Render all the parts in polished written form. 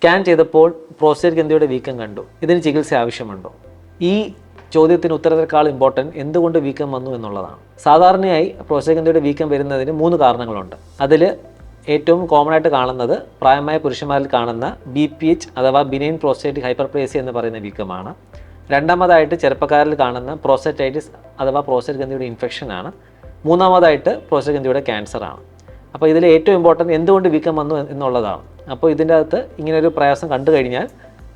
Scan ചെയ്തപ്പോൾ prostate ഗ്രന്ഥിയുടെ വീക്കം കണ്ടു. ഇതിന് ചികിത്സ ആവശ്യമുണ്ടോ? ഈ ചോദ്യത്തിന് ഉത്തരത്തേക്കാൾ ഇമ്പോർട്ടൻറ്റ് എന്തുകൊണ്ട് വീക്കം വന്നു എന്നുള്ളതാണ്. സാധാരണയായി പ്രോസ്റ്റേറ്റ് ഗ്രന്ഥിയുടെ വീക്കം വരുന്നതിന് 3 കാരണങ്ങളുണ്ട്. അതിൽ ഏറ്റവും കോമൺ ആയിട്ട് കാണുന്നത് പ്രായമായ പുരുഷന്മാരിൽ കാണുന്ന BPH അഥവാ ബിനൈൻ പ്രോസ്റ്റേറ്റിക് ഹൈപ്പർപ്ലേസിയ എന്ന് പറയുന്ന വീക്കമാണ്. രണ്ടാമതായിട്ട് ചെറുപ്പക്കാരിൽ കാണുന്ന പ്രോസ്റ്റേറ്റൈറ്റിസ് അഥവാ പ്രോസ്റ്റേറ്റ് ഗ്രന്ഥിയുടെ ഇൻഫെക്ഷനാണ്. മൂന്നാമതായിട്ട് പ്രോസ്റ്റേറ്റ് ഗ്രന്ഥിയുടെ ക്യാൻസറാണ്. അപ്പോൾ ഇതിൽ ഏറ്റവും ഇമ്പോർട്ടൻറ്റ് എന്തുകൊണ്ട് വീക്കം വന്നു എന്നുള്ളതാണ്. അപ്പോൾ ഇതിൻ്റെ അകത്ത് ഇങ്ങനൊരു പ്രയാസം കണ്ടു കഴിഞ്ഞാൽ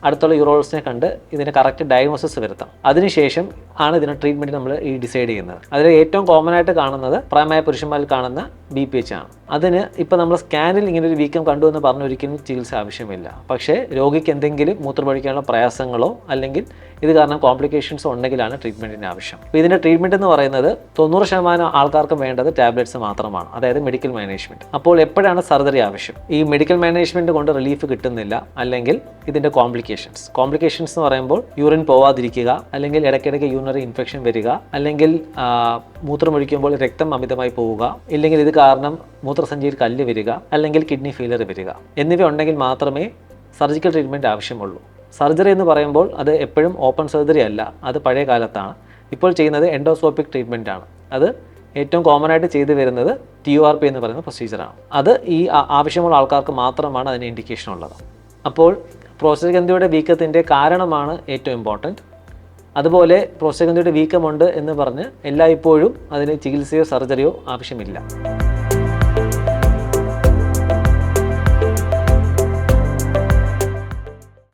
അടുത്തുള്ള യൂറോളജിസ്റ്റിനെ കണ്ട് ഇതിൻ്റെ കറക്റ്റ് ഡയഗ്നോസിസ് വരുത്താം. അതിനുശേഷം ആണ് ഇതിന് ട്രീറ്റ്മെൻറ്റ് നമ്മൾ ഡിസൈഡ് ചെയ്യുന്നത്. അതിൽ ഏറ്റവും കോമൺ ആയിട്ട് കാണുന്നത് പ്രായമായ പുരുഷന്മാരിൽ കാണുന്ന BPH ആണ്. അതിന് ഇപ്പോൾ നമ്മൾ സ്കാനിൽ ഇങ്ങനൊരു വീക്കം കണ്ടു എന്ന് പറഞ്ഞ് ഒരിക്കലും ചികിത്സ ആവശ്യമില്ല. പക്ഷേ രോഗിക്ക് എന്തെങ്കിലും മൂത്രമൊഴിക്കാനുള്ള പ്രയാസങ്ങളോ അല്ലെങ്കിൽ ഇത് കാരണം കോംപ്ലിക്കേഷൻസോ ഉണ്ടെങ്കിലാണ് ട്രീറ്റ്മെൻറ്റിന് ആവശ്യം. അപ്പോൾ ഇതിൻ്റെ ട്രീറ്റ്മെൻറ്റ് എന്ന് പറയുന്നത് 90% ആൾക്കാർക്കും വേണ്ടത് ടാബ്ലറ്റ്സ് മാത്രമാണ്, അതായത് മെഡിക്കൽ മാനേജ്മെൻറ്റ്. അപ്പോൾ എപ്പോഴാണ് സർജറി ആവശ്യം? ഈ മെഡിക്കൽ മാനേജ്മെൻറ്റ് കൊണ്ട് റിലീഫ് കിട്ടുന്നില്ല, അല്ലെങ്കിൽ ഇതിൻ്റെ കോംപ്ലിക്കേഷൻസ് എന്ന് പറയുമ്പോൾ യൂറിൻ പോവാതിരിക്കുക, അല്ലെങ്കിൽ ഇടയ്ക്കിടയ്ക്ക് യൂറിനറി ഇൻഫെക്ഷൻ വരിക, അല്ലെങ്കിൽ മൂത്രമൊഴിക്കുമ്പോൾ രക്തം അമിതമായി പോവുക, ഇല്ലെങ്കിൽ ഇത് കാരണം മൂത്രസഞ്ചിയിൽ കല്ല് വരിക, അല്ലെങ്കിൽ കിഡ്നി ഫെയിലിയർ വരിക എന്നിവ ഉണ്ടെങ്കിൽ മാത്രമേ സർജിക്കൽ ട്രീറ്റ്മെൻറ്റ് ആവശ്യമുള്ളൂ. സർജറി എന്ന് പറയുമ്പോൾ അത് എപ്പോഴും ഓപ്പൺ സർജറി അല്ല, അത് പഴയ കാലത്താണ്. ഇപ്പോൾ ചെയ്യുന്നത് എൻഡോസ്കോപ്പിക് ട്രീറ്റ്മെൻറ്റ് ആണ്. അത് ഏറ്റവും കോമൺ ആയിട്ട് ചെയ്തു വരുന്നത് TURP എന്ന് പറയുന്ന പ്രൊസീജിയറാണ്. അത് ഈ ആവശ്യമുള്ള ആൾക്കാർക്ക് മാത്രമാണ് അതിന് ഇൻഡിക്കേഷൻ ഉള്ളത്. അപ്പോൾ പ്രോസ്റ്റേറ്റ് ഗ്രന്ഥിയുടെ വീക്കത്തിൻ്റെ കാരണമാണ് ഏറ്റവും ഇമ്പോർട്ടൻറ്റ്. അതുപോലെ പ്രോസ്റ്റേറ്റ് ഗ്രന്ഥിയുടെ വീക്കമുണ്ട് എന്ന് പറഞ്ഞ് എല്ലായ്പ്പോഴും അതിന് ചികിത്സയോ സർജറിയോ ആവശ്യമില്ല.